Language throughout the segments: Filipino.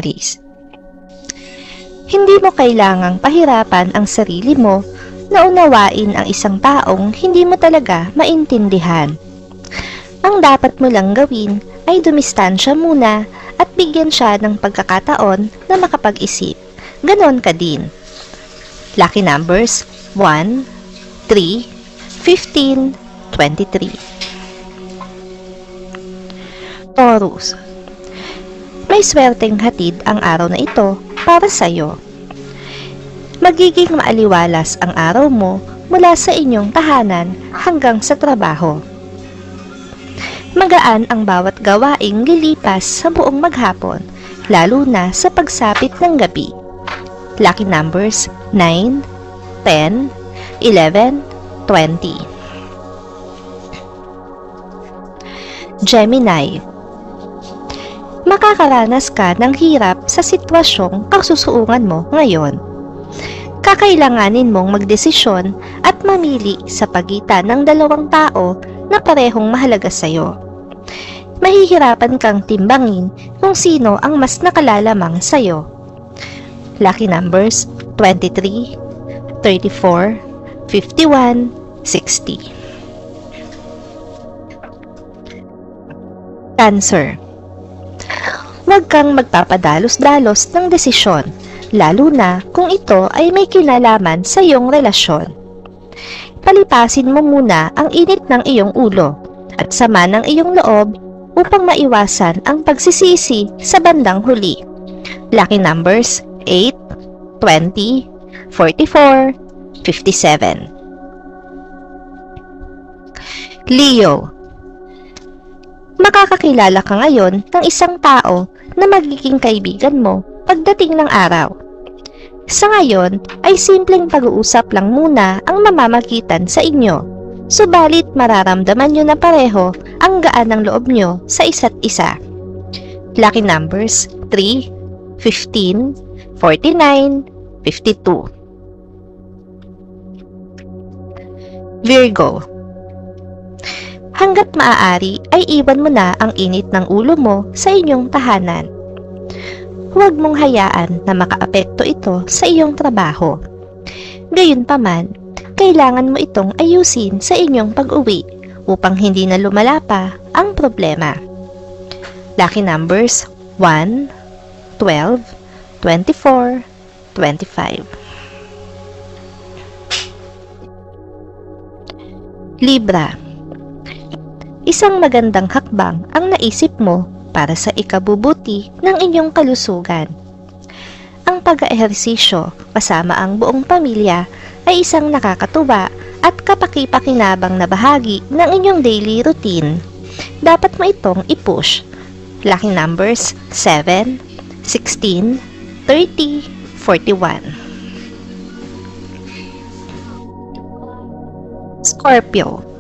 Aries. Hindi mo kailangang pahirapan ang sarili mo na unawain ang isang taong hindi mo talaga maintindihan. Ang dapat mo lang gawin ay dumistansya muna at bigyan siya ng pagkakataon na makapag-isip. Ganon ka din. Lucky numbers 1, 3, 15, 23. Taurus. May swerteng hatid ang araw na ito para sa'yo. Magiging maaliwalas ang araw mo mula sa inyong tahanan hanggang sa trabaho. Magaan ang bawat gawaing lilipas sa buong maghapon, lalo na sa pagsapit ng gabi. Lucky numbers 9, 10, 11, 20. Gemini. Makakaranas ka ng hirap sa sitwasyong pagsusuungan mo ngayon. Kakailanganin mong magdesisyon at mamili sa pagitan ng dalawang tao na parehong mahalaga sa'yo. Mahihirapan kang timbangin kung sino ang mas nakalalamang sa'yo. Lucky numbers 23, 34, 51, 60. Cancer. Huwag kang magpapadalos-dalos ng desisyon, lalo na kung ito ay may kinalaman sa iyong relasyon. Palipasin mo muna ang init ng iyong ulo at sama ng iyong loob upang maiwasan ang pagsisisi sa bandang huli. Lucky numbers 8, 20, 44, 57. Leo. Makakakilala ka ngayon ng isang tao na magiging kaibigan mo pagdating ng araw. Sa ngayon ay simpleng pag-uusap lang muna ang mamamagitan sa inyo, subalit mararamdaman nyo na pareho ang gaan ng loob nyo sa isa't isa. Lucky numbers 3, 15, 49, 52. Virgo. Hanggat maaari ay iwan mo na ang init ng ulo mo sa inyong tahanan. Huwag mong hayaan na makaapekto ito sa iyong trabaho. Gayunpaman, kailangan mo itong ayusin sa inyong pag-uwi upang hindi na lumala pa ang problema. Lucky numbers 1, 12, 24, 25. Libra. Isang magandang hakbang ang naisip mo para sa ikabubuti ng inyong kalusugan. Ang pag-ehersisyo kasama ang buong pamilya ay isang nakakatuwa at kapaki-pakinabang na bahagi ng inyong daily routine. Dapat mo itong i-push. Lucky numbers 7, 16, 30, 41. Scorpio.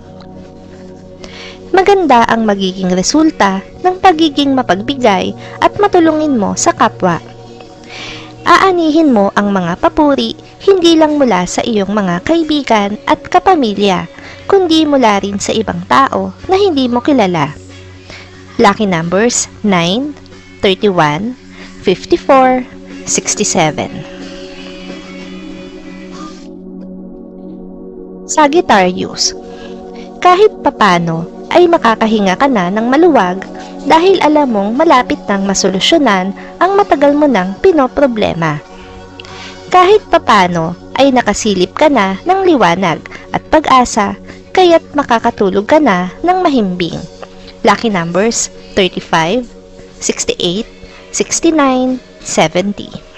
Maganda ang magiging resulta ng pagiging mapagbigay at matulungin mo sa kapwa. Aanihin mo ang mga papuri hindi lang mula sa iyong mga kaibigan at kapamilya, kundi mula rin sa ibang tao na hindi mo kilala. Lucky numbers 9, 31, 54, 67. Sagittarius. Kahit papano ay makakahinga ka na ng maluwag dahil alam mong malapit nang masolusyonan ang matagal mo nang pinoproblema. Kahit papano ay nakasilip ka na ng liwanag at pag-asa kaya't makakatulog ka na ng mahimbing. Lucky numbers 35, 68, 69, 70.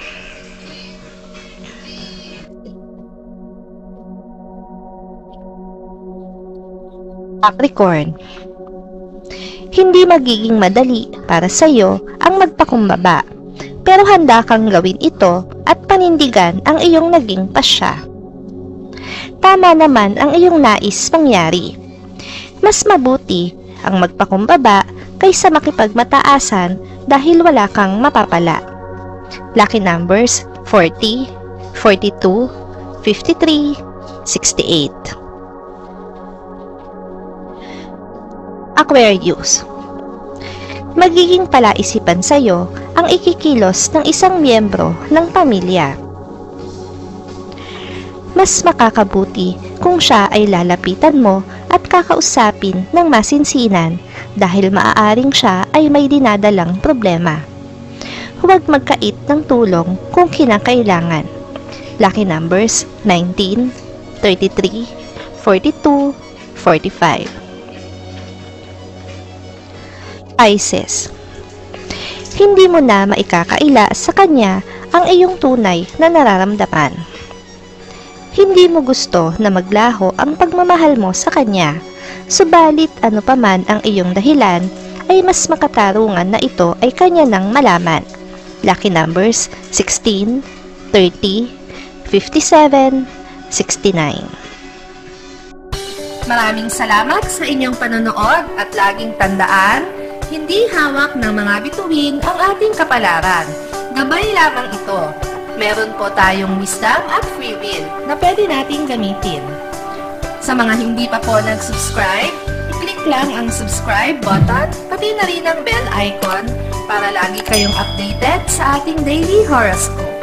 Capricorn. Hindi magiging madali para sa iyo ang magpakumbaba, pero handa kang gawin ito at panindigan ang iyong naging pasya. Tama naman ang iyong nais mangyari. Mas mabuti ang magpakumbaba kaysa makipagmataasan dahil wala kang mapapala. Lucky numbers 40, 42, 53, 68. Aquarius. Magiging palaisipan sa iyo ang ikikilos ng isang miyembro ng pamilya. Mas makakabuti kung siya ay lalapitan mo at kakausapin ng masinsinan dahil maaaring siya ay may dinadalang problema. Huwag magkait ng tulong kung kinakailangan. Lucky numbers 19, 33, 42, 45. Pisces. Hindi mo na maikakaila sa kanya ang iyong tunay na nararamdaman. Hindi mo gusto na maglaho ang pagmamahal mo sa kanya, subalit ano paman ang iyong dahilan ay mas makatarungan na ito ay kanya nang malaman. Lucky numbers 16, 30, 57, 69. Maraming salamat sa inyong panonood at laging tandaan, hindi hawak ng mga bituin ang ating kapalaran. Gabay lamang ito. Meron po tayong wisdom at free will na pwede nating gamitin. Sa mga hindi pa po nag-subscribe, i-click lang ang subscribe button, pati na rin ang bell icon para lagi kayong updated sa ating daily horoscope.